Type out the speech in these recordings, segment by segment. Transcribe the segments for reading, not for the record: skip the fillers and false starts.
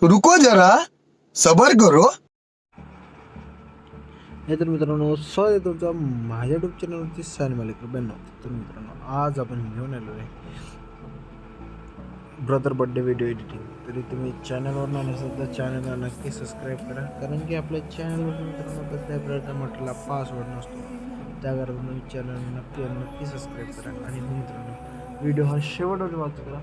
रुको जरा सबर करो. तर मित्रांनो स्वागत आहे तुमचं माझ्या युट्यूब चॅनलवरती सायन मालिक रुपयांना. तर मित्रांनो आज आपण घेऊन आलो आहे ब्रदर बर्थडे व्हिडिओ एडिटिंग. तरी तुम्ही चॅनलवर नसेल तर चॅनलला नक्की सबस्क्राईब करा, कारण की आपल्या चॅनलवर मित्रांनो कसल्याही प्रकारचा म्हटला पासवर्ड नसतो. त्याकरता तुम्ही चॅनल नक्की सबस्क्राईब करा. आणि मित्रांनो व्हिडिओ हा शेवटवर वाच करा.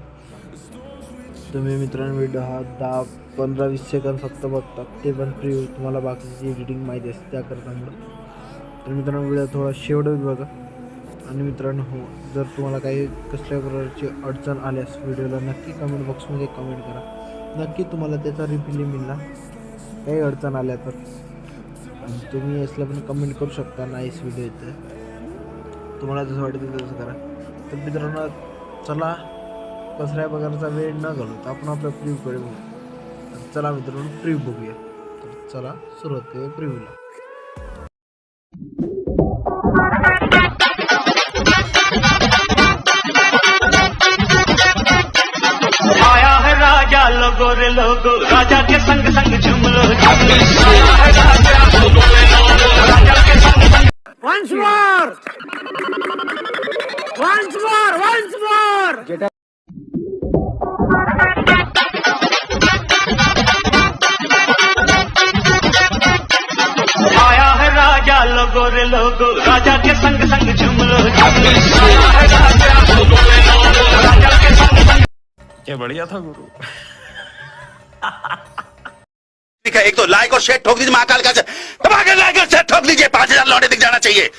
तुम्ही मित्रांनो व्हिडिओ हा 10-15-20 सेकंद फक्त बघता, ते पण प्रिव्ह्यू, तुम्हाला बाकीची एडिटिंग माहिती असते त्याकरता. तर मित्रांनो व्हिडिओ थोडा शेवटच बघा. आणि मित्रांनो हो, जर तुम्हाला काही कसल्या प्रकारची अडचण आल्यास व्हिडिओला नक्की कमेंट बॉक्समध्ये कमेंट करा. नक्की तुम्हाला त्याचा रिप्लाय मिळणार काही अडचण आल्या तर. आणि तुम्ही असला पण कमेंट करू शकता, नाईस व्हिडिओ येते, तुम्हाला जसं वाटतं तसं करा. तर मित्रांनो चला कसल्या प्रकारचा वेळ न घालवता आपण आपल्या प्रिव्ह्यूकडे बघू. तर चला मित्रांनो प्रिव्ह्यू बघूया. तर चला सुरुवात करूया प्रिव्ह्यूला. आया है राजा लोगो रे लोगो, राजा के संग संग झूम लो आया है राजा लोगो रे लोगो, राजा के संग संग. Once more! Once more! Once more! आया है राजा लोगो रे लोगो, राजा के संग संग झूम लो आया है राजा लोगो रे लोगो, राजा के संग संग. क्या बढ़िया था गुरु. ठीक है, एक तो लाइक और शेयर ठोक दीजिए, महाकाल का दबाकर लाइक और शेयर ठोक दीजिए, 5000 लौटे दिख जाना चाहिए.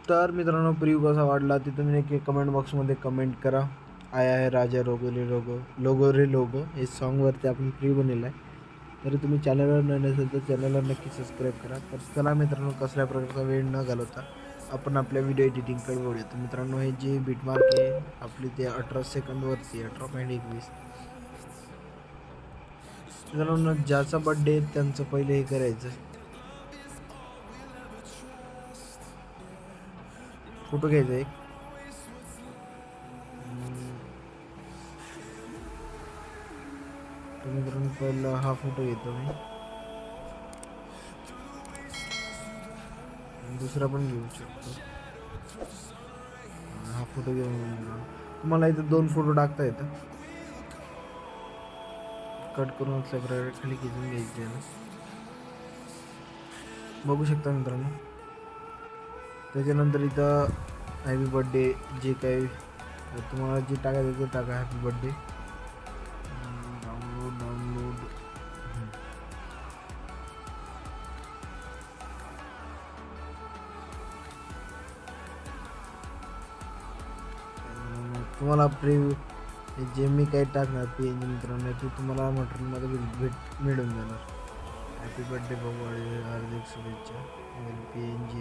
तर मित्रांनो प्रिव्ह्यू कसा वाटला ते तुम्ही नक्की कमेंट बॉक्समध्ये कमेंट करा. आया है राजा लोगो रे लोगो हे सॉन्गवरती आपण प्रिव्ह्यू बनवलं आहे. तरी तुम्ही चॅनलवर नसेल तर चॅनलला नक्की सबस्क्राईब करा. तर चला मित्रांनो कसल्या प्रकारचा वेळ न घालवता आपण आपल्या व्हिडिओ एडिटिंगकडे वळूया. तर मित्रांनो हे जे बीटमार्क आहे आपली ते 18 सेकंदवरती 18.21. मित्रांनो ज्याचा बड्डे त्यांचं पहिले हे करायचं, फोटो घ्यायचा एक. तर मित्रांनो पहिला हा फोटो घेतो मी, दुसरा पण घेऊ शकतो. हा फोटो घेऊन तुम्हाला इथं 2 फोटो टाकता येतं. कट करून असल्या प्रकारे खाली खेचून घ्यायचे ना, बघू शकता मित्रांनो. त्याच्यानंतर इथं हॅपी बर्थडे जे काही तुम्हाला जे टाकायचं ते टाका. हॅपी बर्थडे डाउनलोड तुम्हाला प्रिव्ह्यू जे मी काही टाकणार PNG मित्रांनो ते तुम्हाला मटेरियलमध्ये मिळून जाणार. हॅपी बर्थडे बघू, हार्दिक शुभेच्छा. PNG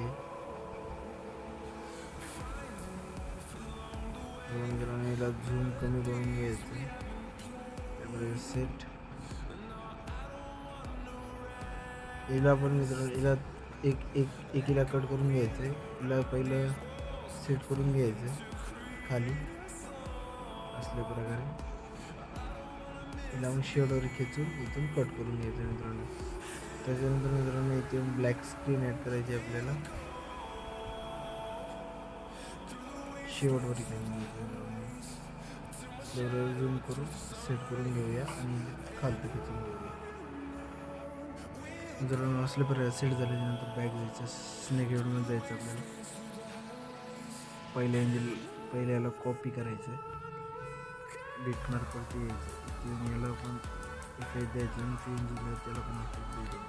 मित्रांनो याला झूम कमी करून घ्यायचं. त्यामुळे सेट याला पण मित्रांनो याला एकीला कट करून घ्यायचं आहे. याला पहिलं सेट करून घ्यायचं खाली असल्या प्रकारे. याला मग शेडवर खेचून इथून कट करून घ्यायचं मित्रांनो. त्याच्यानंतर मित्रांनो इथे ब्लॅक स्क्रीन ॲड करायची आपल्याला. शेवटवर झूम करून सेट करून घेऊया आणि खालती खेचून घेऊया. मित्रांनो असल्या प्रकारे सेट झाल्यानंतर बॅक जायचं, स्नेक एवढून जायचं आपल्याला. पहिले याला कॉपी करायचं, बीटमार्कवरती यायचं, याला पण इफेक्ट द्यायचं आणि PNGला त्याला पण इफेक्ट द्यायचं.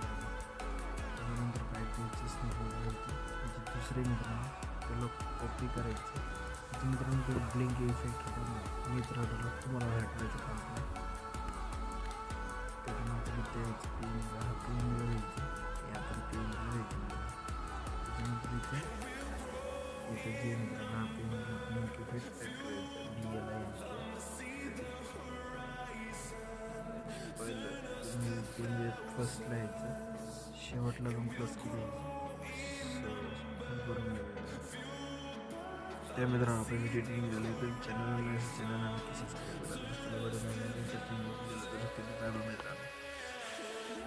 त्याच्यानंतर बॅक द्यायची, स्नेक एवढं दुसरे मित्रांनो त्याला कॉपी करायचं. मित्रांनो ते ब्लिंक इफेक्ट होतो मित्रांनो तुम्हाला भेटायचं काम नाही. त्याच्यानंतर इथे PNG हा PNGला घ्यायचं, यातून PNGला घ्यायचं. त्याच्यानंतर इथे जे मित्रांनो हा ब्लिंक इफेक्ट ॲड करायचा. पहिलं फर्स्टला यायचं, शेवटला जाऊन प्लस की द्यायचं. करून त्या मित्रांनो आपण व्हिडिओ चॅनल नक्की सबस्क्राईब करा.